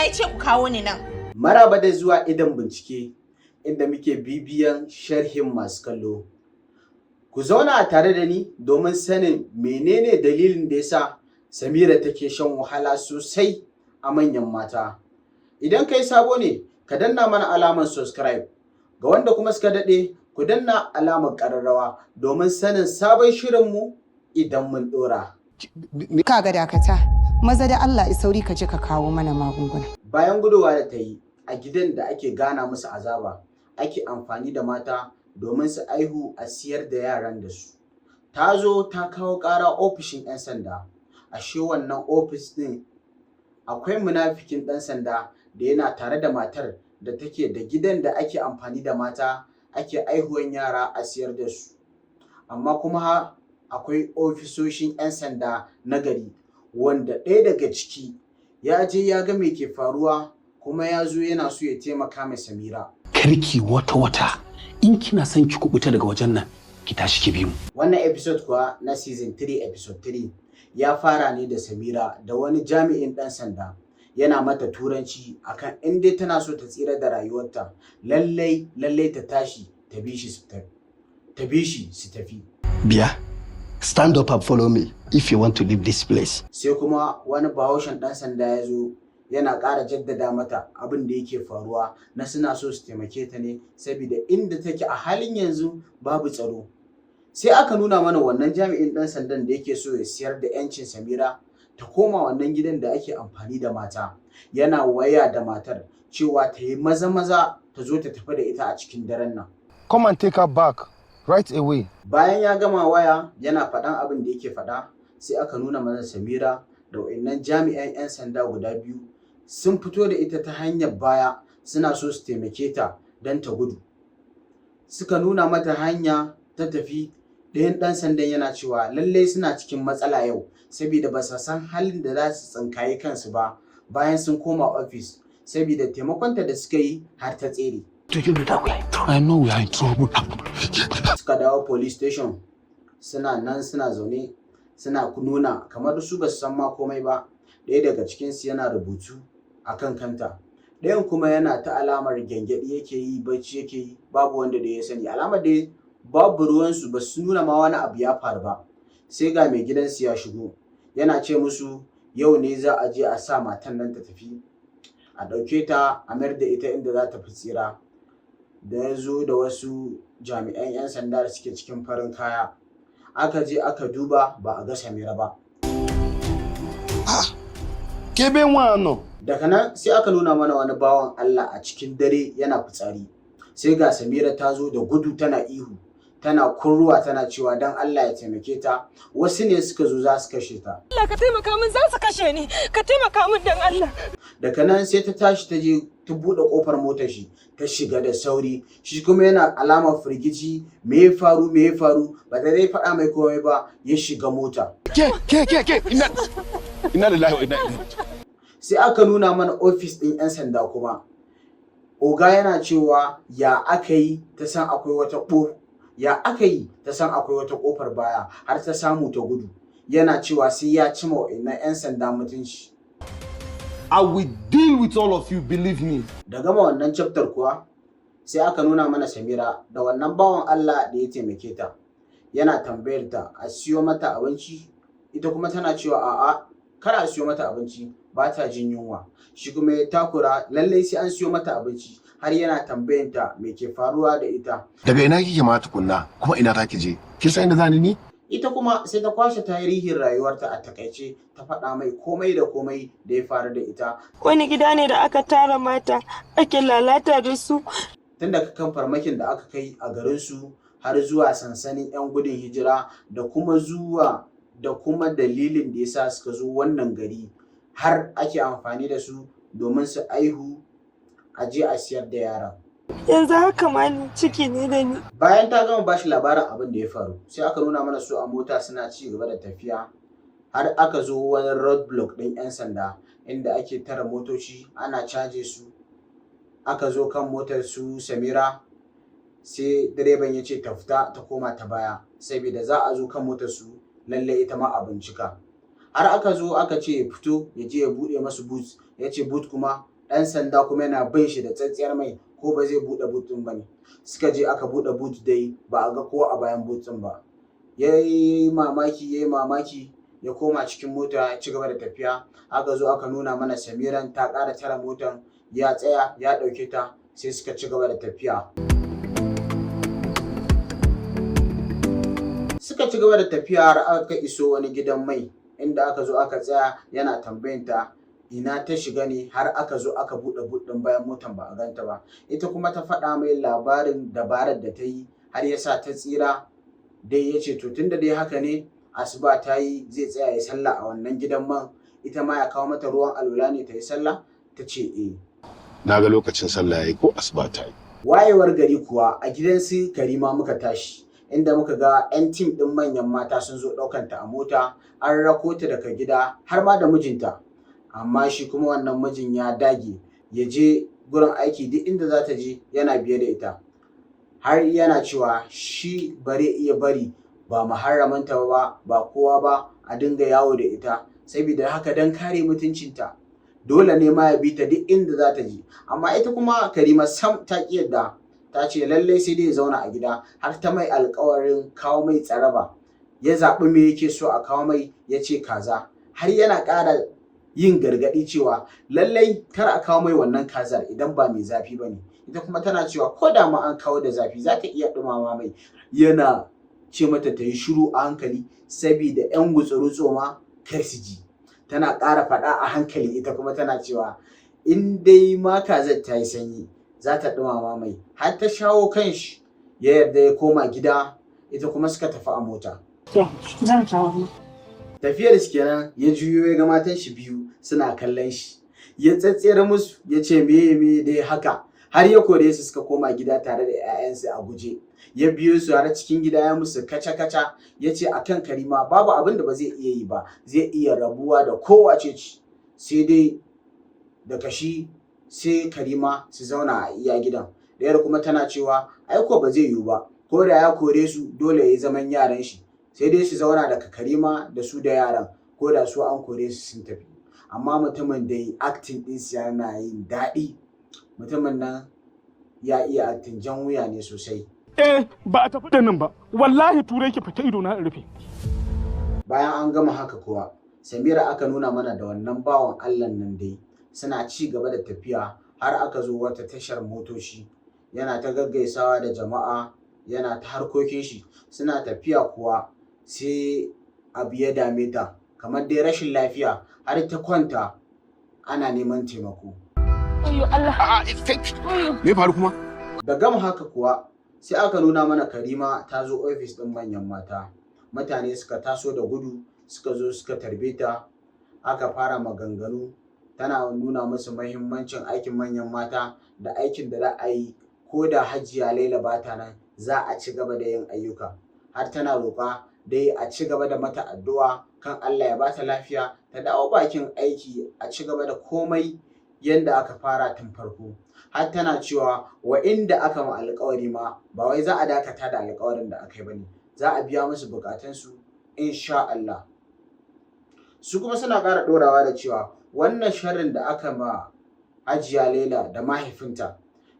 ya ce ku kawo ni nan? Maraba da zuwa idan bincike inda muke bibiyan sharhin masu kallo. Ku zauna tare da ni domin sanin menene dalilin da yasa Samira take shan wahala sosai a manyan mata. Idan kai sabo ne, ka danna mana alamar subscribe. Ga wanda kuma suka daɗe, ku danna alamar ƙararrawa domin sanin sabon shirinmu idan mun ɗora. Kaga dakata, maza da Allah ya sauri ka je ka kawo mana magunguna. Bayan gudowa da ta yi a gidan da ake gana musu azaba, ake amfani da mata domin su aihu a siyar da yaran da su. Ta zo ta kawo ƙara ofishin 'yan sanda. Ashe wannan ofis ɗin akwai munafikin ɗan sanda da yana tare da matar da take da gidan da ake amfani da mata ake aihuwan yara a siyar da su. Amma kuma akwai ofisoshin 'yan sanda na gari wanda ɗaya daga ciki ya je ya ga me ke faruwa kuma ya zo yana so ya taimaka mai Samira. Karki wata in kina son ki kubuta daga wajen nan ki tashi ki bi mu. Wannan episode kuwa na season 3 episode 3 ya fara ne da Samira da wani jami'in ɗan sanda yana mata turanci akan in dai tana so ta tsira da rayuwarta lallai ta tashi ta bi shi su tafi. Biya, stand up and follow me if you want to leave this place. Sai kuma wani bahaushen ɗan sanda ya zo yana ƙara jaddada mata abin da yake faruwa na suna so su taimake ta ne saboda inda take a halin yanzu babu tsaro. Sai aka nuna mana wannan jami'in ɗan sandan da yake so ya siyar da 'yancin Samira ta koma wannan gidan da ake amfani da mata. Yana waya da matar cewa ta yi maza ta zo ta tafi da ita a cikin daren nan. Come and take her back right away. Bayan ya gama waya yana faɗan abin da yake faɗa, sai aka nuna mana Samira da wayannan jami'an 'yan sanda guda biyu sun fito da ita ta hanyar baya suna so su taimake ta don ta gudu. Suka nuna mata hanya ta tafi. Ɗayan ɗan sandan yana cewa lallai suna cikin matsala yau saboda ba su san halin da za su tsinkayi kansu ba bayan sun koma ofis saboda taimakonta da suka yi har ta tsere. I know we are in trouble. Suka dawo police station suna nan suna zaune suna nuna kamar su ba su san ma komai ba. Ɗaya daga cikinsu yana rubutu a kan kanta. Ɗayan kuma yana ta alamar gyangyaɗi yake yi, bacci yake yi, babu wanda da ya sani. Alamar da babu ruwansu, ba su nuna ma wani abu ya faru ba. Sai ga mai gidansu ya shigo yana ce musu yau ne za a je a sa matan nan ta tafi a ɗauke ta a mayar da ita inda za ta fi tsira. Da ya zo da wasu jami'an 'yan sanda da suke cikin farin kaya aka je aka duba ba a ga Samira ba. Daga nan sai aka nuna mana wani bawan Allah a cikin dare yana fitsari. Sai ga Samira ta zo da gudu tana ihu, tana kurruwa tana cewa dan Allah ya taimake ta. Wasu ne suka zo za su kashe ta. Allah ka taimaka min, za su kashe ni. Ka taimaka min dan Allah. Daga nan sai ta tashi ta je ta buɗe ƙofar motar shi ta shiga da sauri. Shi kuma yana alamar firgici, me ya faru ba da dai faɗa mai komai ba ya shiga mota. Inna lillahi wa inna ilaihi. Sai aka nuna mana ofis ɗin 'yan sanda kuma. Oga yana cewa ya aka yi ta san akwai wata ƙofar baya har ta samu ta gudu. Yana cewa sai ya cima wa'innan 'yan sanda mutunci. I will deal with all of you, believe me. Da gama wannan chapter kuwa sai aka nuna mana Samira da wannan bawan Allah da ya taimake ta. Yana tambayar ta a siyo mata abinci, ita kuma tana cewa a'a kar a siyo mata abinci ba ta jin yunwa. Shi kuma ya takura lallai sai an siyo mata abinci har yana tambayan ta me ke faruwa da ita. Daga ina kike ma tukunna kuma ina take je? Kin san inda zani ni? Ita kuma sai ta kwashe tarihin rayuwarta a takaice ta faɗa mai komai da komai da ya faru da ita. Wani gida ne da aka tara mata ake lalata da su. Tun daga kan farmakin da aka kai a garin su har zuwa sansanin 'yan gudun hijira da kuma dalilin da yasa suka zo wannan gari har ake amfani da su domin su aihu a je a siyar da yaran. Yanzu haka ma ciki ne da ni. Bayan ta gama bashi labarin abin da ya faru, sai aka nuna mana su a mota suna ci gaba da tafiya har aka zo wani roadblock ɗin 'yan sanda inda ake tara motoci ana caje su. Aka zo kan motar su Samira sai direban ya ce ta fita ta koma ta baya saboda za a zo kan motar su lalle ita ma a bincika. Har aka zo aka ce ya fito ya je ya buɗe masu boot, ya ce boot kuma ɗan sanda kuma yana bin shi da tsatsiyar mai ko ba zai buɗe boot ɗin ba ne. Suka je aka buɗe boot dai ba a ga kowa a bayan boot ɗin ba. Yayi mamaki ya koma cikin mota ya ci gaba da tafiya. Aka zo aka nuna mana Samiran ta ƙara tara motan ya tsaya ya ɗauke ta sai suka ci gaba da tafiya. Suka ci gaba da tafiya har aka iso wani gidan mai inda aka zo aka tsaya yana tambayanta ina ta shiga ne har aka zo aka buɗe buɗin bayan motan ba a ganta ba. Ita kuma ta faɗa mai labarin dabarar da ta yi har ya sa ta tsira. Dai ya ce to tunda dai haka ne asuba ta yi zai tsaya ya sallah a wannan gidan man, ita ma ya kawo mata ruwan alwala ne ta yi sallah. Ta ce eh. Na ga lokacin sallah yayi ko asuba ta yi. Wayewar gari kuwa a gidan su Karima muka tashi inda muka ga 'yan tim ɗin manyan mata sun zo ɗaukanta a mota an rako ta daga gida har ma da mijinta. Amma shi kuma wannan mijin ya dage ya je gurin aiki duk inda za ta je yana biye da ita. Har yana cewa shi bare iya bari ba muharramanta ba kowa ba a dinga yawo da ita saboda haka don kare mutuncinta dole ne ma ya bi ta duk inda za ta je. Amma ita kuma Karima sam ta ƙi yadda, ta ce lallai sai dai ya zauna a gida har ta mai alƙawarin kawo mai tsaraba. Ya zaɓi me yake so a kawo mai ya ce kaza, har yana ƙara yin gargaɗi cewa lallai kar a kawo mai wannan kazar idan ba mai zafi ba ne. Ita kuma tana cewa ko da ma an kawo da zafi za ta iya ɗumama mai. Yana ce mata ta yi shiru a hankali saboda 'yan gutsuru ma kar su ji. Tana ƙara faɗa a hankali ita kuma tana cewa in dai ma kazar ta yi sanyi za ta ɗumama mai. Har ta shawo kan shi ya yarda ya koma gida, ita kuma suka tafi a mota. Zan kawo. Tafiyar su kenan ya juyo ya ga matan shi biyu suna kallon shi. Ya tsatsiyar musu ya ce me dai haka, har ya kore su suka koma gida tare da 'ya'yansu a guje. Ya biyo su har cikin gida ya musu kaca-kaca ya ce akan Karima babu abin da ba zai iya yi ba, zai iya rabuwa da kowace ce sai dai daga shi sai Karima su zauna a iya gidan. Ɗayar kuma tana cewa aiko ba zai yiwu ba, ko da ya kore su dole ya yi zaman yaran shi, sai dai su zauna daga Karima da su da yaran ko da su an kore su sun tafi. Amma mutumin da yi acting ɗinsa yana yin daɗi. Mutumin nan ya iya acting, jan wuya ne sosai. Ba a tafi da nan ba, wallahi turai ki fita ido na rufe. Bayan an gama haka kuwa Samira aka nuna mana da wannan bawan Allah nan dai suna ci gaba da tafiya har aka zo wata tashar motoci. Yana ta gaggaisawa da jama'a, yana ta harkokin shi. Suna tafiya kuwa sai abu ya dame ta kamar dai rashin lafiya har ta kwanta ana neman taimako. Me faru kuma? Da gama haka kuwa sai aka nuna mana Karima ta zo ofis ɗin manyan mata. Mutane suka taso da gudu suka zo suka tarbe ta. Aka fara maganganu, tana nuna musu mahimmancin aikin manyan mata da aikin da za a yi ko da Hajiya Laila ba ta nan za a ci gaba da yin ayyuka. Har tana roƙa dai a ci gaba da mata addu'a kan Allah ya ba ta lafiya ta dawo bakin aiki a ci gaba da komai yanda aka fara tun farko. Har tana cewa wa'inda aka ma alƙawari ma ba wai za a dakata da alƙawarin da aka yi ba ne, za a biya musu buƙatunsu insha Allah. Su kuma suna ƙara ɗorawa da cewa wannan sharrin da aka ma Hajiya Laila da mahaifinta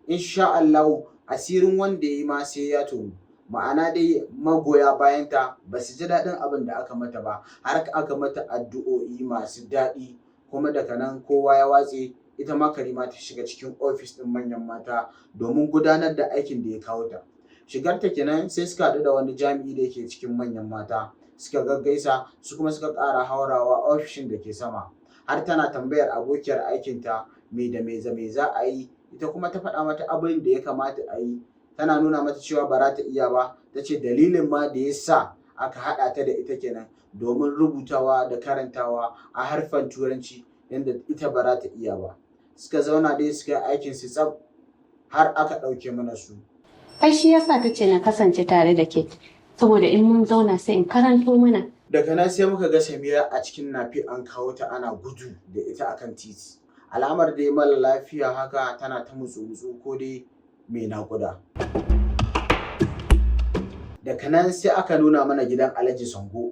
insha Allah asirin wanda ya yi ma sai ya tonu. Ma'ana dai magoya bayanta ba su ji daɗin abin da aka mata ba, har aka mata addu'o'i masu daɗi. Kuma daga nan kowa ya watse, ita ma Karima ta shiga cikin ofis ɗin manyan mata domin gudanar da aikin da ya kawo ta. Shigarta kenan sai suka haɗu da wani jami'i da yake cikin manyan mata, suka gaggaisa su kuma suka ƙara haurawa ofishin da ke sama. Har tana tambayar abokiyar aikinta me da me za a yi, ita kuma ta faɗa mata abin da ya kamata a yi. Tana nuna mata cewa ba za ta iya ba, ta ce dalilin ma da ya sa aka haɗa ta da ita kenan domin rubutawa da karantawa a harfan turanci yadda ita ba za ta iya ba. Suka zauna dai suka yi aikin su tsaf har aka ɗauke mana su. Ai shi yasa ta ce na kasance tare da ke, saboda in mun zauna sai in karanto mana. Daga nan sai muka ga Samira a cikin nafi an kawo ta ana gudu da ita akan titi. Alamar dai mara lafiya haka tana ta mutsu ko dai mai naƙuda. Daga nan sai aka nuna mana gidan Alhaji Sango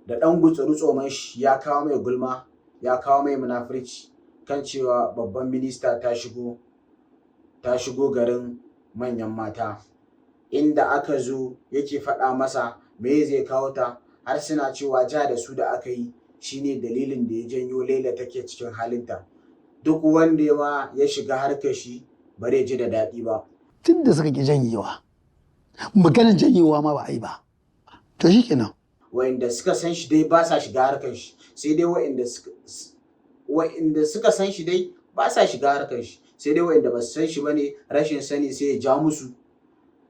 da ɗan gutsuru tsoman shi ya kawo mai gulma, ya kawo mai munafurci. kan cewa babban minista ta shigo garin manyan mata, inda aka zo yake faɗa masa me zai kawo ta, har suna cewa ja da su da aka yi shine dalilin da ya janyo Laila take cikin halinta. Duk wanda ma ya shiga harkar shi ba zai ji da daɗi ba. Tun da suka ki janyewa, maganar janyewa ma ba a yi ba. To shi kenan. Wa'inda suka san shi dai ba sa shiga harkar shi, sai dai wa'inda suka san shi dai ba sa shiga harkar shi, sai dai wa'inda ba su san shi bane rashin sani sai ya ja musu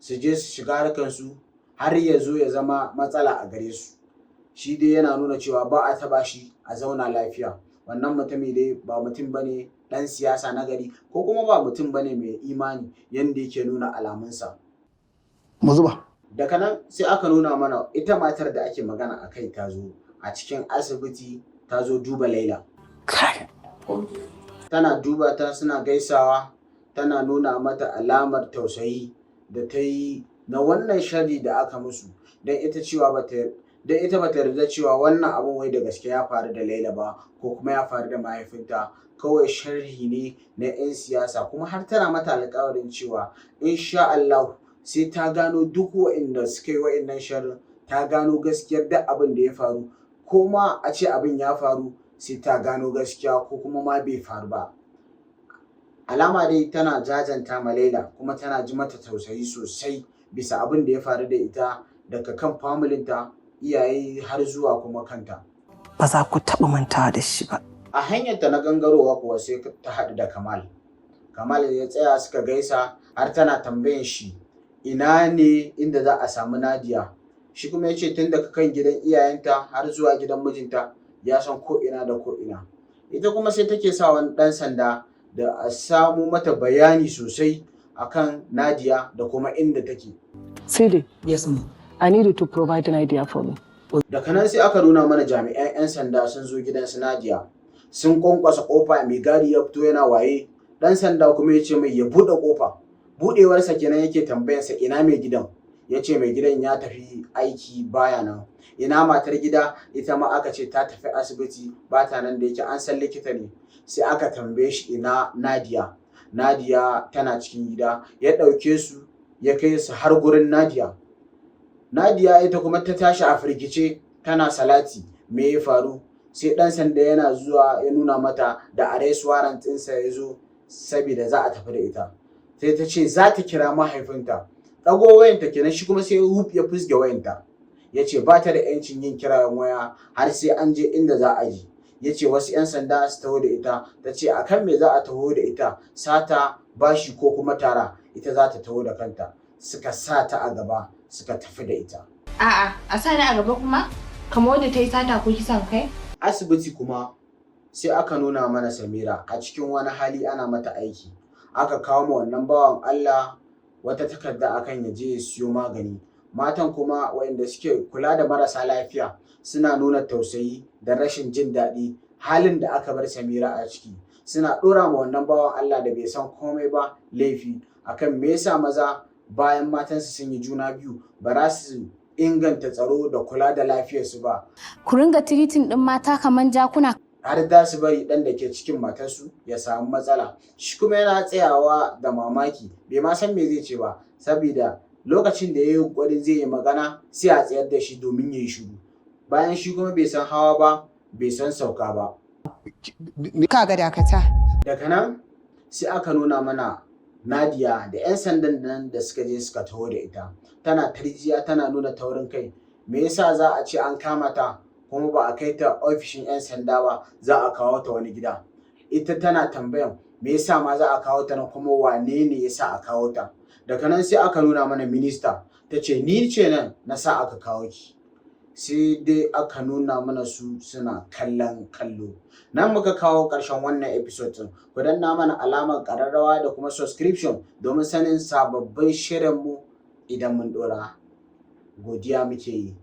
su je su shiga harkar su har ya zo ya zama matsala a gare su. Shi dai yana nuna cewa ba a taba shi a zauna lafiya. Wannan mutumi dai ba mutum bane dan siyasa na gari, ko kuma ba mutum bane mai imani yanda yake nuna alamunsa. Mu zuba. Daga nan sai aka nuna mana ita matar da ake magana a kai ta zo a cikin asibiti, ta zo duba Laila. Tana duba ta, suna gaisawa, tana nuna mata alamar tausayi da ta yi na wannan sharri da aka musu, don ita bata yarda cewa wannan abun wai da gaske ya faru da Laila ba, ko kuma ya faru da mahaifinta, kawai sharri ne na 'yan siyasa. Kuma har tana mata alƙawarin cewa insha Allah sai ta gano duk wa'inda suka yi wa'innan sharrin, ta gano gaskiyar duk abin da ya faru, ko ma a ce abin ya faru sai ta gano gaskiya, ko kuma ma bai faru ba. Alama dai tana jajanta ma Laila, kuma tana ji mata tausayi sosai bisa abin da ya faru da ita, daga kan familinta, iyaye har zuwa kuma kanta. Ba za ku taɓa mantawa da shi ba. A hanyarta na gangarowa kuwa sai ta haɗu da Kamal. Kamal ya tsaya, suka gaisa, har tana tambayan shi ina ne inda za a samu Nadiya. Shi kuma ya ce tun daga kan gidan iyayenta har zuwa gidan mijinta ya san ko ina da ko ina. Ita kuma sai take sa wani ɗan sanda da a samu mata bayani sosai akan Nadiya da kuma inda take. Sidi, yes ma'am. I need you to provide an idea for me. Daga nan sai aka nuna mana jami'an 'yan sanda sun zo gidan su Nadiya. Sun kwankwasa kofa, mai gadi ya fito yana waye. Ɗan sanda kuma ya ce mai ya buɗe kofa. Buɗewarsa kenan yake tambayarsa ina mai gidan. Ya ce mai gidan ya tafi aiki baya nan. Ina matar gida, ita ma aka ce ta tafi asibiti ba ta nan, da yake an san likita ne. Sai aka tambaye shi ina Nadiya. Nadiya tana cikin gida. Ya ɗauke su ya kai su har gurin Nadiya. Nadiya ita kuma ta tashi a firgice, tana salati. Me ya faru? Sai ɗan sanda yana zuwa ya nuna mata da arrest warrant ɗinsa ya zo saboda za a tafi da ita. Sai ta ce za ta kira mahaifinta. Ɗago wayanta kenan, shi kuma sai ya fusge wayanta. Ya ce ba ta da 'yancin yin kiran waya har sai an je inda za a je. Ya ce wasu 'yan sanda su taho da ita. Ta ce a kan me za a taho da ita? Sata, bashi ko kuma tara? Ita za ta taho da kanta. Suka sa ta a gaba, suka tafi da ita. A'a, a sa ni a gaba kuma? Kamar wadda ta yi sata ko kisan kai? Asibiti kuma sai aka nuna mana Samira a cikin wani hali ana mata aiki. Aka kawo ma wannan bawan Allah wata takarda akan ya je ya siyo magani. Matan kuma waɗanda suke kula da marasa lafiya suna nuna tausayi da rashin jin daɗi halin da aka bar Samira a ciki. Suna ɗora ma wannan bawan Allah da bai san komai ba laifi akan me yasa maza bayan matansu sun yi juna biyu ba za su inganta tsaro da kula da lafiyarsu ba. Ku ringa tiritin ɗin mata kamar jakuna. Har da su bari ɗan da ke cikin matarsu ya samu matsala. Shi kuma yana tsayawa da mamaki, bai ma san me zai ce ba, saboda lokacin da ya yi ƙoƙarin zai yi magana sai a tsayar da shi domin ya yi shiru. Bayan shi kuma bai san hawa ba, bai san sauka ba. Kaga dakata. Daga nan sai aka nuna mana Nadiya da 'yan sandan nan da suka je suka taho da ita. Tana tarjiya, tana nuna taurin kai. Me yasa za a ce an kama ta kuma ba a kai ta ofishin 'yan sanda ba, za a kawo ta wani gida? Ita tana tambayan me yasa ma za a kawo ta nan, kuma wane ne yasa a kawo ta? Daga nan sai aka nuna mana minista. Ta ce ni ce nan na sa aka kawo ki. Sai dai aka nuna mana su suna kallon kallo. Nan muka kawo ƙarshen wannan episode ɗin. Ku danna mana alamar ƙararrawa da kuma subscription domin sanin sababbin shirinmu idan mun ɗora. Godiya muke yi.